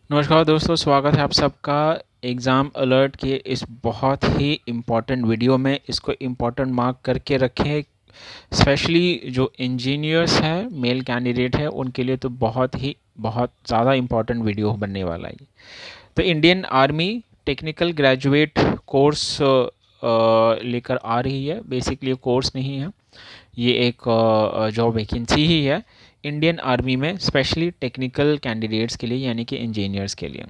नमस्कार दोस्तों, स्वागत है आप सबका एग्ज़ाम अलर्ट के इस बहुत ही इम्पोर्टेंट वीडियो में। इसको इम्पोर्टेंट मार्क करके रखें। स्पेशली जो इंजीनियर्स हैं, मेल कैंडिडेट हैं, उनके लिए तो बहुत ज़्यादा इम्पोर्टेंट वीडियो बनने वाला है। तो Indian army technical graduate course लेकर आ रही है। बेसिकली कोर्स नहीं है, ये एक जॉब वैकेंसी ही है इंडियन आर्मी में, स्पेशली टेक्निकल कैंडिडेट्स के लिए, यानी कि इंजीनियर्स के लिए।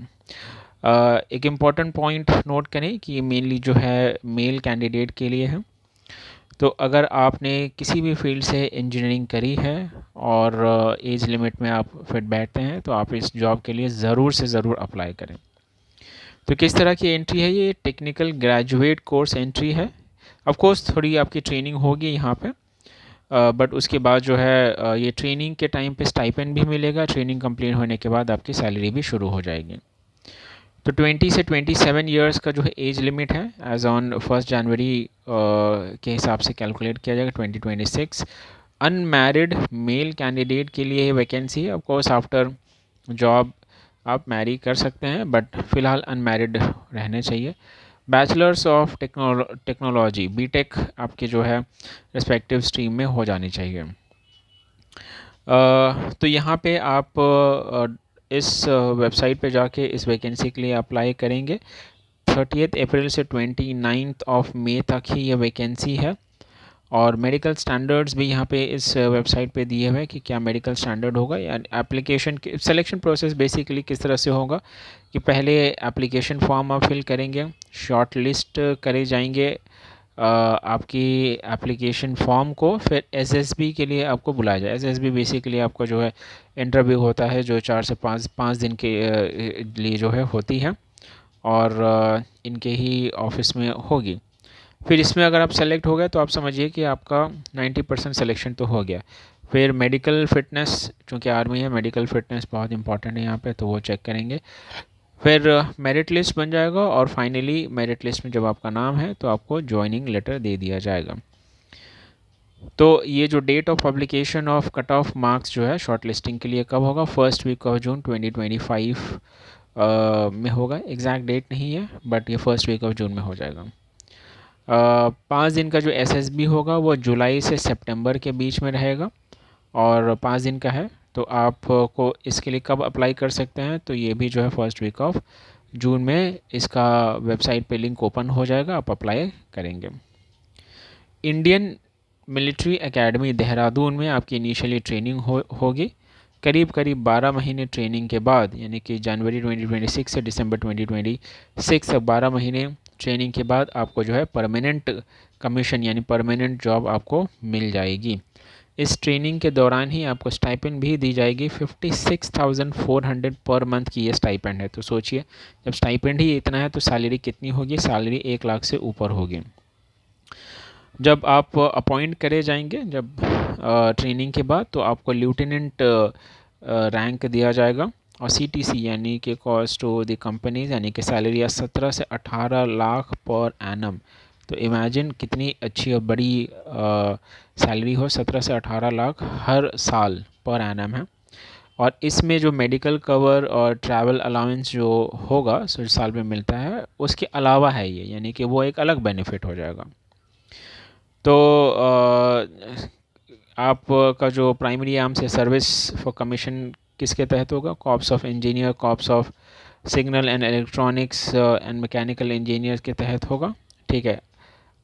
एक इम्पॉर्टेंट पॉइंट नोट करें कि ये मेनली जो है मेल कैंडिडेट के लिए है। तो अगर आपने किसी भी फील्ड से इंजीनियरिंग करी है और एज लिमिट में आप फिट बैठते हैं, तो आप इस जॉब के लिए ज़रूर से ज़रूर अप्लाई करें। तो किस तरह की एंट्री है? ये टेक्निकल ग्रेजुएट कोर्स एंट्री है। ऑफ कोर्स थोड़ी आपकी ट्रेनिंग होगी यहाँ पे, बट उसके बाद जो है ये ट्रेनिंग के टाइम पे स्टाइपेंड भी मिलेगा। ट्रेनिंग कंप्लीट होने के बाद आपकी सैलरी भी शुरू हो जाएगी। तो 20 से 27 इयर्स का जो है एज लिमिट है, एज ऑन 1 जनवरी के हिसाब से कैलकुलेट किया जाएगा 2026। अनमैरिड मेल कैंडिडेट के लिए वैकेंसी है। ऑफ कोर्स आफ्टर जॉब आप मैरी कर सकते हैं, बट फ़िलहाल अनमैरिड रहने चाहिए। बैचलर्स ऑफ टेक्नोलॉजी बीटेक आपके जो है रिस्पेक्टिव स्ट्रीम में हो जानी चाहिए। तो यहाँ पे आप इस वेबसाइट पे जाके इस वैकेंसी के लिए अप्लाई करेंगे। 30 अप्रैल से 29 मई तक ही ये वैकेंसी है। और मेडिकल स्टैंडर्ड्स भी यहाँ पे इस वेबसाइट पे दिए हुए हैं कि क्या मेडिकल स्टैंडर्ड होगा। या एप्लीकेशन के सिलेक्शन प्रोसेस बेसिकली किस तरह से होगा कि पहले एप्लीकेशन फॉर्म आप फिल करेंगे, शॉर्ट लिस्ट करे जाएंगे आपकी एप्लीकेशन फॉर्म को, फिर एसएसबी के लिए आपको बुलाया जाए। एसएसबी बेसिकली आपका जो है इंटरव्यू होता है, जो 4 से 5 दिन के लिए जो है होती है, और इनके ही ऑफिस में होगी। फिर इसमें अगर आप सेलेक्ट हो गए तो आप समझिए कि आपका 90% सिलेक्शन तो हो गया। फिर मेडिकल फ़िटनेस, चूँकि आर्मी है, मेडिकल फ़िटनेस बहुत इंपॉर्टेंट है यहाँ पे, तो वो चेक करेंगे। फिर मेरिट लिस्ट बन जाएगा, और फाइनली मेरिट लिस्ट में जब आपका नाम है तो आपको ज्वाइनिंग लेटर दे दिया जाएगा। तो ये जो date of publication of cut off marks जो है शॉर्ट लिस्टिंग के लिए कब होगा? फर्स्ट वीक ऑफ जून 2025 में होगा। एग्जैक्ट डेट नहीं है, बट ये फर्स्ट वीक ऑफ जून में हो जाएगा। 5 दिन का जो एसएसबी होगा वो जुलाई से सितंबर के बीच में रहेगा, और 5 दिन का है। तो आपको इसके लिए कब अप्लाई कर सकते हैं? तो ये भी जो है फर्स्ट वीक ऑफ जून में इसका वेबसाइट पे लिंक ओपन हो जाएगा, आप अप्लाई करेंगे। इंडियन मिलिट्री एकेडमी देहरादून में आपकी इनिशियली ट्रेनिंग होगी। करीब करीब 12 महीने ट्रेनिंग के बाद, यानी कि जनवरी 2026 से दिसंबर 2026 तक 12 महीने ट्रेनिंग के बाद आपको जो है परमानेंट कमीशन यानी परमानेंट जॉब आपको मिल जाएगी। इस ट्रेनिंग के दौरान ही आपको स्टाइपेंड भी दी जाएगी। 56,400 पर मंथ की ये स्टाइपेंड है। तो सोचिए, जब स्टाइपेंड ही इतना है तो सैलरी कितनी होगी? सैलरी 1 लाख से ऊपर होगी। जब आप अपॉइंट करे जाएंगे, जब ट्रेनिंग के बाद, तो आपको लेफ्टिनेंट रैंक दिया जाएगा। और सीटीसी यानी कि कॉस्ट टू द कंपनीज, यानी कि सैलरी 17 से 18 लाख पर एनम। तो इमेजिन कितनी अच्छी और बड़ी सैलरी हो, 17 से 18 लाख हर साल पर एनम है। और इसमें जो मेडिकल कवर और ट्रैवल अलाउंस जो होगा, जो साल में मिलता है, उसके अलावा है ये, यानी कि वो एक अलग बेनिफिट हो जाएगा। तो आपका जो प्राइमरी आर्म से सर्विस फॉर कमीशन किसके तहत होगा? Corps of engineer, corps of signal and electronics and mechanical engineer के तहत होगा। ठीक है।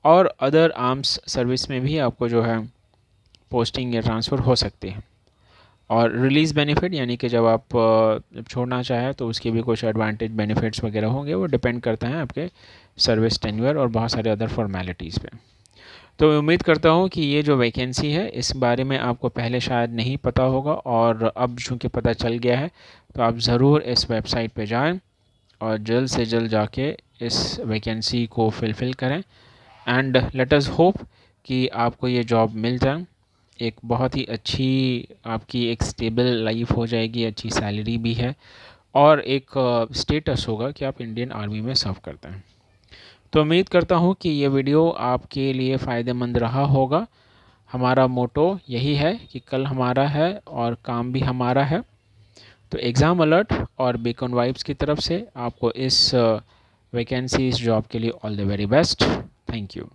और अदर आर्म्स सर्विस में भी आपको जो है पोस्टिंग या ट्रांसफ़र हो सकती है। और रिलीज़ बेनिफिट, यानी कि जब आप जब छोड़ना चाहें तो उसके भी कुछ एडवांटेज बेनिफिट्स वगैरह होंगे। वो डिपेंड करता है आपके सर्विस टेन्योर और बहुत सारे अदर फॉर्मेलिटीज़ पे। तो मैं उम्मीद करता हूँ कि ये जो वैकेंसी है इस बारे में आपको पहले शायद नहीं पता होगा, और अब चूँकि पता चल गया है, तो आप ज़रूर इस वेबसाइट पे जाएं और जल्द से जल्द जाके इस वैकेंसी को फिलफ़िल करें। एंड लेट अस होप कि आपको ये जॉब मिल जाए। एक बहुत ही अच्छी आपकी एक स्टेबल लाइफ हो जाएगी, अच्छी सैलरी भी है, और एक स्टेटस होगा कि आप इंडियन आर्मी में सर्व करते हैं। तो उम्मीद करता हूँ कि ये वीडियो आपके लिए फ़ायदेमंद रहा होगा। हमारा मोटो यही है कि कल हमारा है और काम भी हमारा है। तो एग्ज़ाम अलर्ट और बेकन वाइब्स की तरफ से आपको इस वैकेंसी, इस जॉब के लिए all the very best. Thank you.